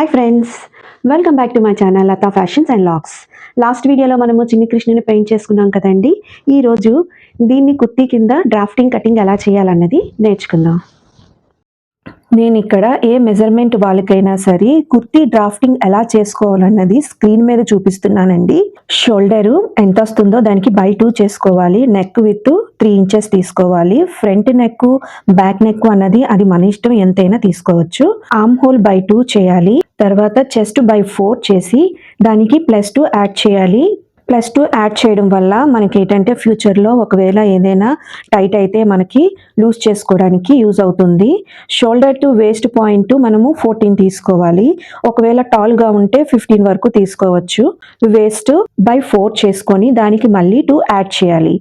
Hi friends, welcome back to my channel Latha fashions and locks. Last వీడియోలో మనము చిన్ని కృష్ణని paint చేసుకున్నాం కదండి. ఈరోజు దీన్ని కుర్తీ కింద డ్రాఫ్టింగ్ కటింగ్ ఎలా చేయాలన్నది నేర్చుకుందాం. నేను ఇక్కడ ఏ మెజర్మెంట్ వాళ్ళకైనా సరే కుర్తీ డ్రాఫ్టింగ్ ఎలా చేసుకోవాలన్నది స్క్రీన్ మీద చూపిస్తున్నానండి. షోల్డరు ఎంత వస్తుందో దానికి బై 2 చేసుకోవాలి. నెక్ విత్ 3 ఇంచెస్ తీసుకోవాలి. ఫ్రంట్ నెక్, బ్యాక్ నెక్ అన్నది అది మన ఇష్టం, ఎంతైనా తీసుకోవచ్చు. ఆర్మ్ హోల్ బై 2 చేయాలి. తర్వాత చెస్ట్ బై 4 చేసి దానికి +2 యాడ్ చేయాలి. +2 యాడ్ చేయడం వల్ల మనకి ఏంటంటే ఫ్యూచర్లో ఒకవేళ ఏదైనా టైట్ అయితే మనకి లూజ్ చేసుకోవడానికి యూజ్ అవుతుంది. షోల్డర్ టు వేస్ట్ పాయింట్ మనము 14 తీసుకోవాలి. ఒకవేళ టాల్గా ఉంటే 15 వరకు తీసుకోవచ్చు. వేస్ట్ బై 4 చేసుకొని దానికి మళ్ళీ 2 యాడ్ చేయాలి.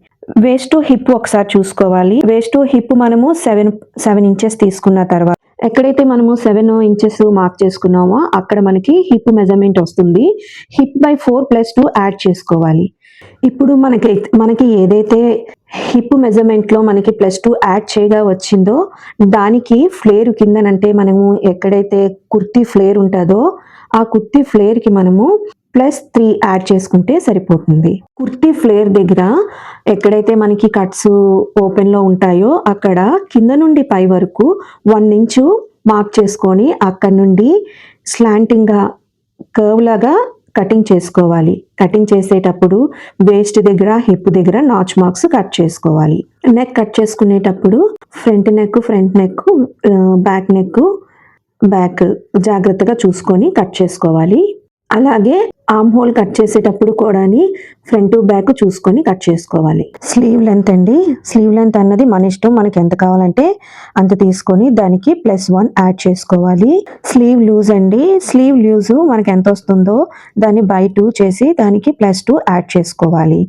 వేస్ట్ టు హిప్ ఒకసారి చూసుకోవాలి. వేస్ట్ టు హిప్ మనము 7 ఇంచెస్ తీసుకున్న తర్వాత ఎక్కడైతే మనము 7 ఇంచెస్ మార్క్ చేసుకున్నామో అక్కడ మనకి హిప్ మెజర్మెంట్ వస్తుంది. హిప్ బై 4 +2 యాడ్ చేసుకోవాలి. ఇప్పుడు మనకి ఏదైతే హిప్ మెజర్మెంట్లో మనకి +2 యాడ్ చేయగా వచ్చిందో దానికి ఫ్లేర్ కిందనంటే మనము ఎక్కడైతే కుర్తీ ఫ్లేర్ ఉంటుందో ఆ కుర్తీ ఫ్లేర్కి మనము +3 యాడ్ చేసుకుంటే సరిపోతుంది. కుర్తీ ఫ్లేర్ దగ్గర ఎక్కడైతే మనకి కట్స్ ఓపెన్లో ఉంటాయో అక్కడ కింద నుండి పై వరకు 1 ఇంచు మార్క్ చేసుకొని అక్కడ నుండి స్లాంటింగ్గా కర్వ్ లాగా కటింగ్ చేసుకోవాలి. కటింగ్ చేసేటప్పుడు వేస్ట్ దగ్గర, హిప్ దగ్గర నాచ్ మార్క్స్ కట్ చేసుకోవాలి. నెక్ కట్ చేసుకునేటప్పుడు ఫ్రంట్ నెక్, బ్యాక్ జాగ్రత్తగా చూసుకొని కట్ చేసుకోవాలి. అలాగే ఆర్మ్ హోల్ కట్ చేసేటప్పుడు కూడా ఫ్రంట్ బ్యాక్ చూసుకొని కట్ చేసుకోవాలి. స్లీవ్ లెంత్ అండి, స్లీవ్ లెంత్ అన్నది మన ఇష్టం, మనకి ఎంత కావాలంటే అంత తీసుకొని దానికి +1 యాడ్ చేసుకోవాలి. స్లీవ్ లూజ్ అండి, స్లీవ్ లూజ్ మనకి ఎంత వస్తుందో దాన్ని బై 2 చేసి దానికి +2 యాడ్ చేసుకోవాలి.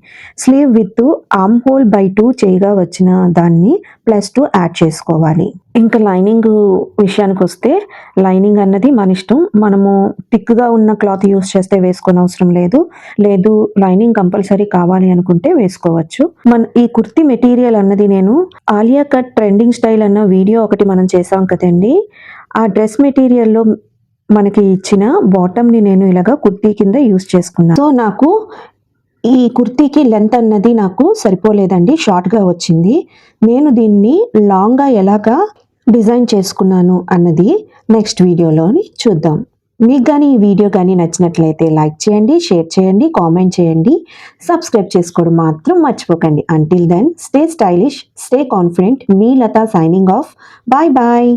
Sleeve with armhole by 2 చేయగా వచ్చిన దాన్ని +2 యాడ్ చేసుకోవాలి. ఇంకా లైనింగ్ విషయానికి వస్తే లైనింగ్ అన్నది మన ఇష్టం. మనము థిక్గా ఉన్న క్లాత్ యూస్ చేస్తే వేసుకోని అవసరం లేదు లైనింగ్ కంపల్సరీ కావాలి అనుకుంటే వేసుకోవచ్చు. ఈ కుర్తీ మెటీరియల్ అన్నది నేను ఆలియా కట్ ట్రెండింగ్ స్టైల్ అన్న వీడియో ఒకటి మనం చేసాం కదండి. ఆ డ్రెస్ మెటీరియల్లో మనకి ఇచ్చిన బాటమ్ని నేను ఇలాగా కుర్తీ కింద యూస్ చేసుకున్నాను. సో నాకు ఈ కుర్తీకి లెంత్ అన్నది నాకు సరిపోలేదండి, షార్ట్గా వచ్చింది. నేను దీన్ని లాంగ్గా ఎలాగా డిజైన్ చేసుకున్నాను అన్నది నెక్స్ట్ వీడియోలోని చూద్దాం. మీకు కానీ ఈ వీడియో కానీ నచ్చినట్లయితే లైక్ చేయండి, షేర్ చేయండి, కామెంట్ చేయండి, సబ్స్క్రైబ్ చేసుకోవడం మాత్రం మర్చిపోకండి. Until then stay stylish, stay confident. మీ Latha signing off. Bye bye.